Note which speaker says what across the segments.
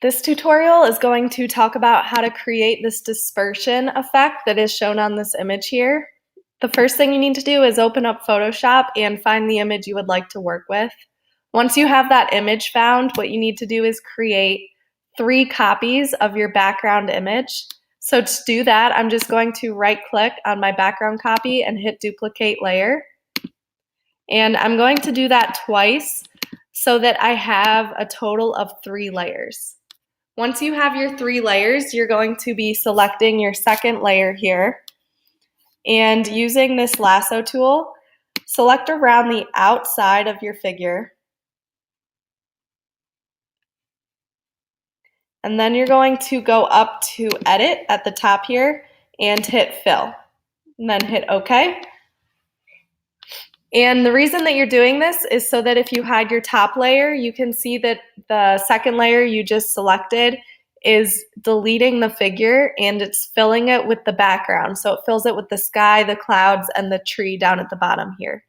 Speaker 1: This tutorial is going to talk about how to create this dispersion effect that is shown on this image here. The first thing you need to do is open up Photoshop and find the image you would like to work with. Once you have that image found, what you need to do is create 3 copies of your background image. So to do that, I'm just going to right-click on my background copy and hit Duplicate Layer. And I'm going to do that twice so that I have a total of 3 layers. Once you have your 3 layers, you're going to be selecting your second layer here. And using this lasso tool, select around the outside of your figure. And then you're going to go up to Edit at the top here and hit Fill. And then hit OK. And the reason that you're doing this is so that if you hide your top layer, you can see that the second layer you just selected is deleting the figure and it's filling it with the background. So it fills it with the sky, the clouds, and the tree down at the bottom here.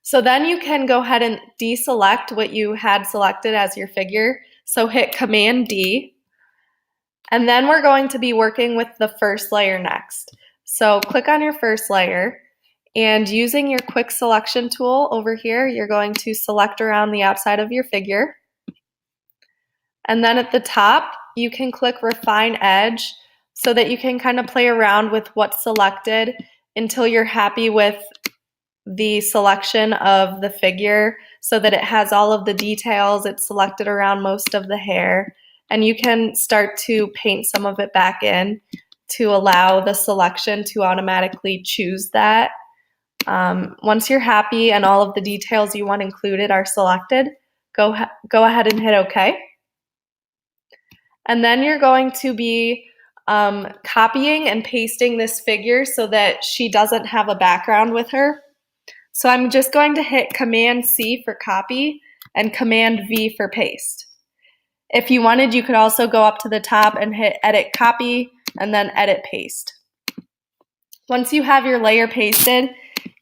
Speaker 1: So then you can go ahead and deselect what you had selected as your figure. So hit Command D. And then we're going to be working with the first layer next. So click on your first layer. And using your quick selection tool over here, you're going to select around the outside of your figure. And then at the top, you can click Refine Edge so that you can kind of play around with what's selected until you're happy with the selection of the figure so that it has all of the details. It's selected around most of the hair. And you can start to paint some of it back in to allow the selection to automatically choose that. Once you're happy and all of the details you want included are selected, go ahead and hit OK. And then you're going to be copying and pasting this figure so that she doesn't have a background with her. So I'm just going to hit Command C for copy and Command V for paste. If you wanted, you could also go up to the top and hit Edit Copy and then Edit Paste. Once you have your layer pasted,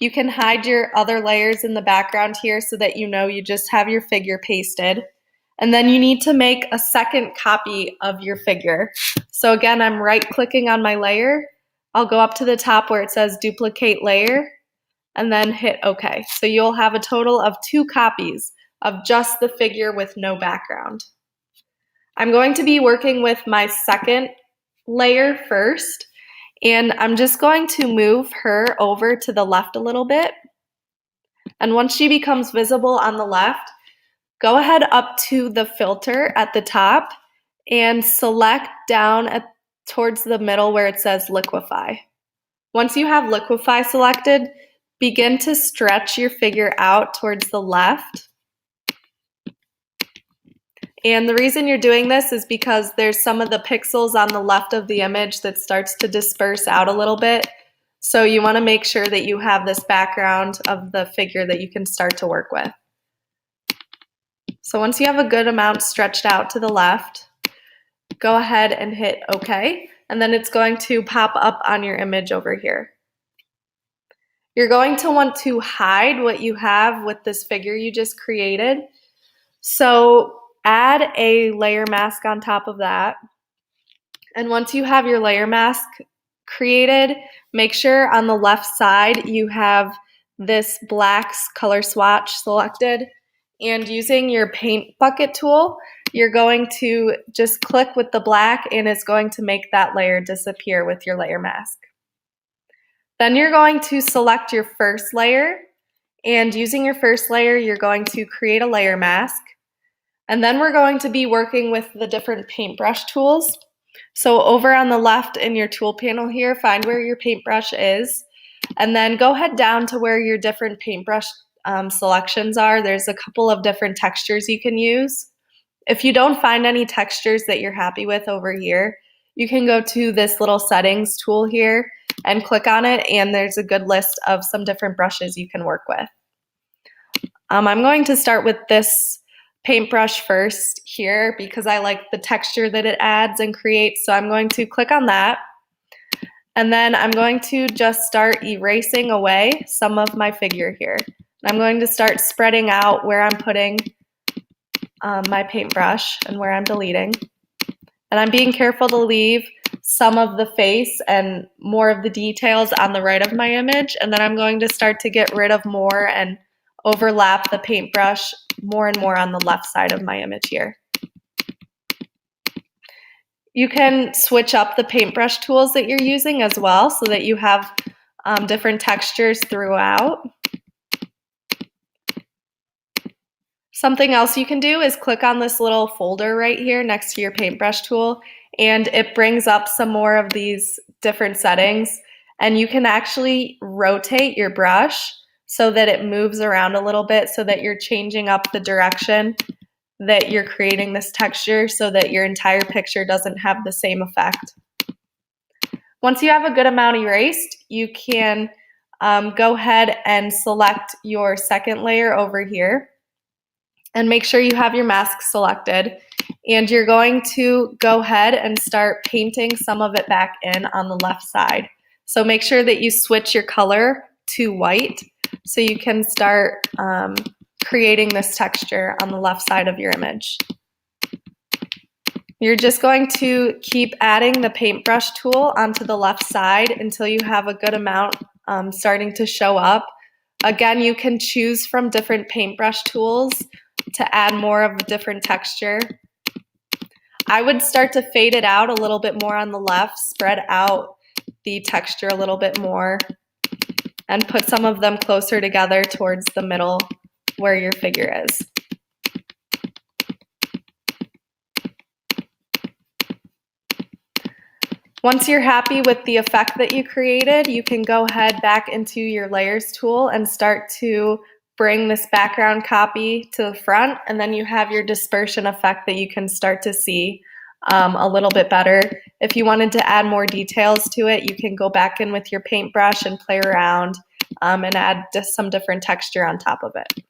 Speaker 1: you can hide your other layers in the background here so that you know you just have your figure pasted. And then you need to make a second copy of your figure. So again, I'm right-clicking on my layer. I'll go up to the top where it says Duplicate Layer and then hit OK. So you'll have a total of 2 copies of just the figure with no background. I'm going to be working with my second layer first. And I'm just going to move her over to the left a little bit. And once she becomes visible on the left, go ahead up to the filter at the top and select down towards the middle where it says Liquify. Once you have Liquify selected, begin to stretch your figure out towards the left. And the reason you're doing this is because there's some of the pixels on the left of the image that starts to disperse out a little bit. So you want to make sure that you have this background of the figure that you can start to work with. So once you have a good amount stretched out to the left, go ahead and hit OK. And then it's going to pop up on your image over here. You're going to want to hide what you have with this figure you just created. So add a layer mask on top of that. And once you have your layer mask created, make sure on the left side you have this black color swatch selected. And using your paint bucket tool, you're going to just click with the black and it's going to make that layer disappear with your layer mask. Then you're going to select your first layer. And using your first layer, you're going to create a layer mask. And then we're going to be working with the different paintbrush tools. So over on the left in your tool panel here, find where your paintbrush is. And then go ahead down to where your different paintbrush selections are. There's a couple of different textures you can use. If you don't find any textures that you're happy with over here, you can go to this little settings tool here and click on it. And there's a good list of some different brushes you can work with. I'm going to start with this paintbrush first here because I like the texture that it adds and creates. So I'm going to click on that. And then I'm going to just start erasing away some of my figure here. I'm going to start spreading out where I'm putting my paintbrush and where I'm deleting. And I'm being careful to leave some of the face and more of the details on the right of my image, and then I'm going to start to get rid of more and overlap the paintbrush more and more on the left side of my image here. You can switch up the paintbrush tools that you're using as well so that you have different textures throughout. Something else you can do is click on this little folder right here next to your paintbrush tool, and it brings up some more of these different settings, and you can actually rotate your brush so that it moves around a little bit so that you're changing up the direction that you're creating this texture so that your entire picture doesn't have the same effect. Once you have a good amount erased, you can go ahead and select your second layer over here and make sure you have your mask selected. And you're going to go ahead and start painting some of it back in on the left side. So make sure that you switch your color to white so you can start creating this texture on the left side of your image. You're just going to keep adding the paintbrush tool onto the left side until you have a good amount starting to show up. Again, you can choose from different paintbrush tools to add more of a different texture. I would start to fade it out a little bit more on the left, spread out the texture a little bit more, and put some of them closer together towards the middle where your figure is. Once you're happy with the effect that you created, you can go ahead back into your layers tool and start to bring this background copy to the front, and then you have your dispersion effect that you can start to see a little bit better. If you wanted to add more details to it, you can go back in with your paintbrush and play around and add some different texture on top of it.